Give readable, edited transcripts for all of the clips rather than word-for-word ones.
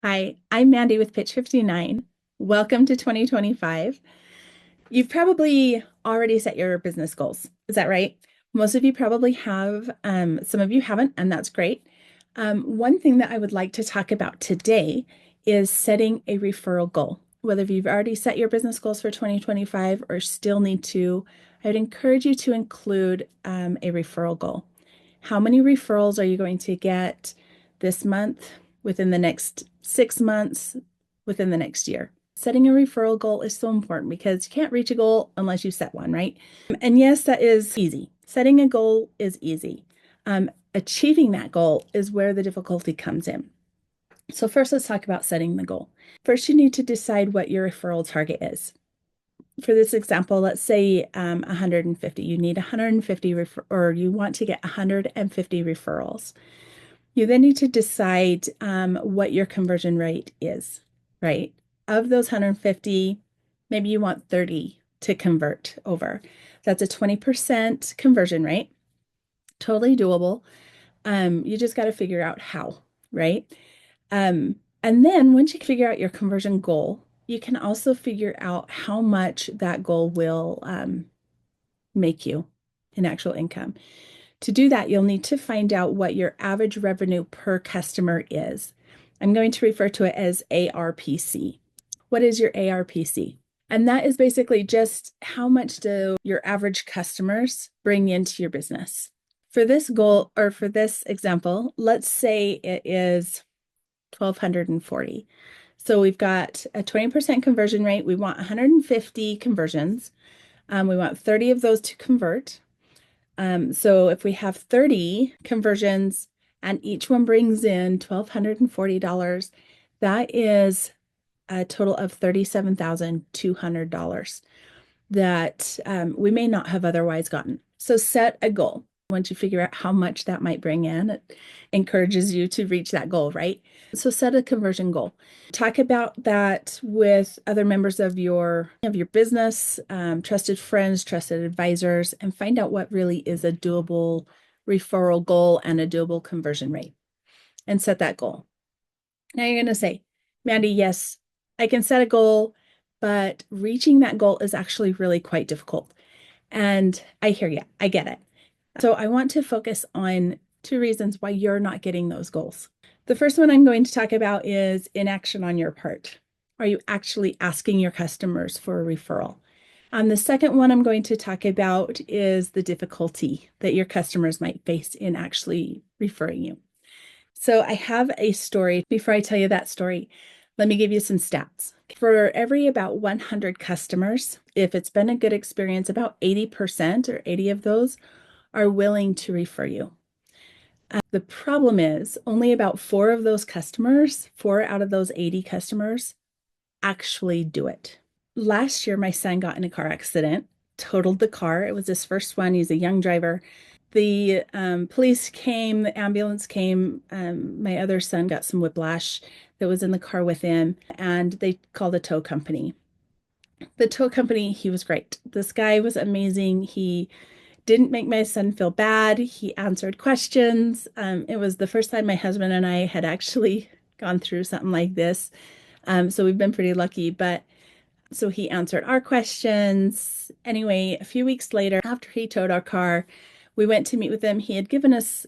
Hi, I'm Mandy with Pitch 59. Welcome to 2025. You've probably already set your business goals. Is that right? Most of you probably have. Some of you haven't, and that's great. One thing that I would like to talk about today is setting a referral goal. Whether you've already set your business goals for 2025 or still need to, I would encourage you to include a referral goal. How many referrals are you going to get this month, within the next 6 months, within the next year? Setting a referral goal is so important because you can't reach a goal unless you set one, right? And yes, that is easy. Setting a goal is easy. Achieving that goal is where the difficulty comes in. So first, let's talk about setting the goal. First, you need to decide what your referral target is. For this example, let's say 150. You need 150 or you want to get 150 referrals. You then need to decide what your conversion rate is, right? Of those 150, maybe you want 30 to convert over. That's a 20% conversion rate. Totally doable. You just got to figure out how, right? And then once you figure out your conversion goal, you can also figure out how much that goal will make you in actual income. To do that, you'll need to find out what your average revenue per customer is. I'm going to refer to it as ARPC. What is your ARPC? And that is basically just how much do your average customers bring into your business. For this goal, or for this example, let's say it is 1,240. So we've got a 20% conversion rate. We want 150 conversions. We want 30 of those to convert. So if we have 30 conversions and each one brings in $1,240, that is a total of $37,200 that we may not have otherwise gotten. So set a goal. Once you figure out how much that might bring in, it encourages you to reach that goal, right? So set a conversion goal. Talk about that with other members of your business, trusted friends, trusted advisors, and find out what really is a doable referral goal and a doable conversion rate, and set that goal. Now you're going to say, Mandy, yes, I can set a goal, but reaching that goal is actually really quite difficult. And I hear you. I get it. So I want to focus on two reasons why you're not getting those goals. The first one I'm going to talk about is inaction on your part. Are you actually asking your customers for a referral? The second one I'm going to talk about is the difficulty that your customers might face in actually referring you. So I have a story. Before I tell you that story, let me give you some stats. For every about 100 customers, if it's been a good experience, about 80% or 80 of those are willing to refer you. The problem is only about 4 of those customers, 4 out of those 80 customers, actually do it. Last year, my son got in a car accident, totaled the car. It was his first one. He's a young driver. The police came, the ambulance came. My other son got some whiplash that was in the car with him, and they called a tow company. The tow company, he was great. This guy was amazing. He didn't make my son feel bad. He answered questions. It was the first time my husband and I had actually gone through something like this. So we've been pretty lucky, but so he answered our questions. Anyway, a few weeks later, after he towed our car, we went to meet with him. He had given us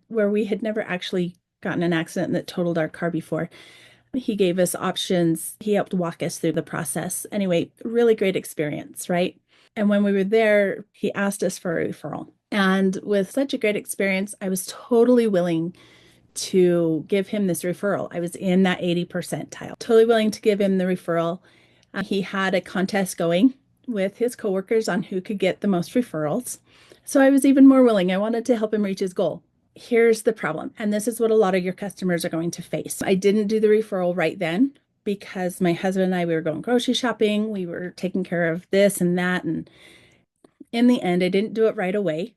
where we had never actually gotten an accident that totaled our car before. He gave us options. He helped walk us through the process. Anyway, really great experience, right? And when we were there, he asked us for a referral. And with such a great experience, I was totally willing to give him this referral. I was in that 80 percentile, totally willing to give him the referral. He had a contest going with his coworkers on who could get the most referrals. So I was even more willing. I wanted to help him reach his goal. Here's the problem, and this is what a lot of your customers are going to face. I didn't do the referral right then because my husband and I, we were going grocery shopping. We were taking care of this and that. And in the end, I didn't do it right away.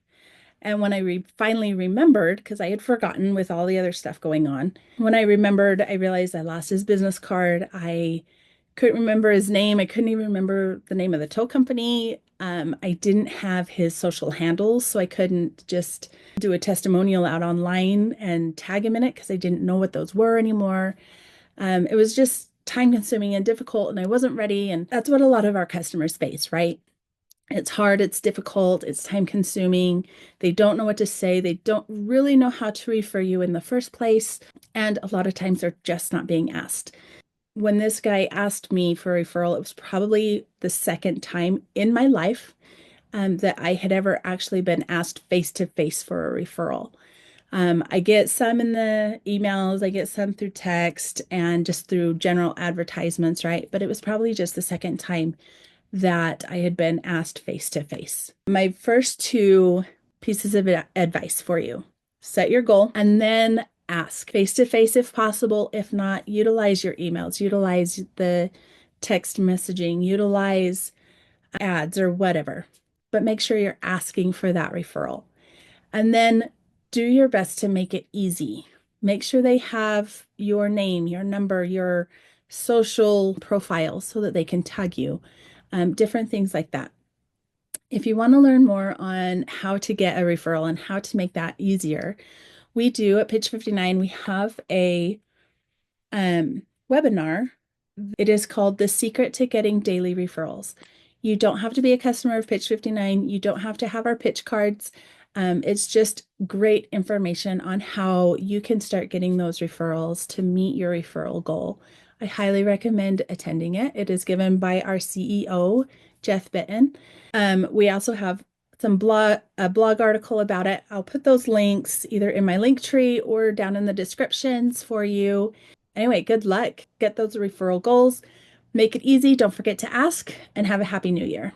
And when I finally remembered, because I had forgotten with all the other stuff going on, when I remembered, I realized I lost his business card. I couldn't remember his name. I couldn't even remember the name of the tow company. I didn't have his social handles, so I couldn't just do a testimonial out online and tag him in it because I didn't know what those were anymore. It was just time consuming and difficult, and I wasn't ready. And that's what a lot of our customers face, right? It's hard, it's difficult, it's time consuming. They don't know what to say. They don't really know how to refer you in the first place. And a lot of times they're just not being asked. When this guy asked me for a referral, it was probably the second time in my life that I had ever actually been asked face to face for a referral. I get some in the emails, I get some through text and just through general advertisements, right? But it was probably just the second time that I had been asked face to face. My first two pieces of advice for you: set your goal and then ask face to face if possible. If not, utilize your emails, utilize the text messaging, utilize ads or whatever, but make sure you're asking for that referral. And then do your best to make it easy. Make sure they have your name, your number, your social profile so that they can tag you, different things like that. If you want to learn more on how to get a referral and how to make that easier, we do at Pitch 59, we have a webinar. It is called The Secret to Getting Daily Referrals. You don't have to be a customer of Pitch 59. You don't have to have our pitch cards. It's just great information on how you can start getting those referrals to meet your referral goal. I highly recommend attending it. It is given by our CEO, Jeff Bitton. We also have a blog article about it. I'll put those links either in my link tree or down in the descriptions for you. Anyway, good luck. Get those referral goals. Make it easy. Don't forget to ask, and have a happy new year.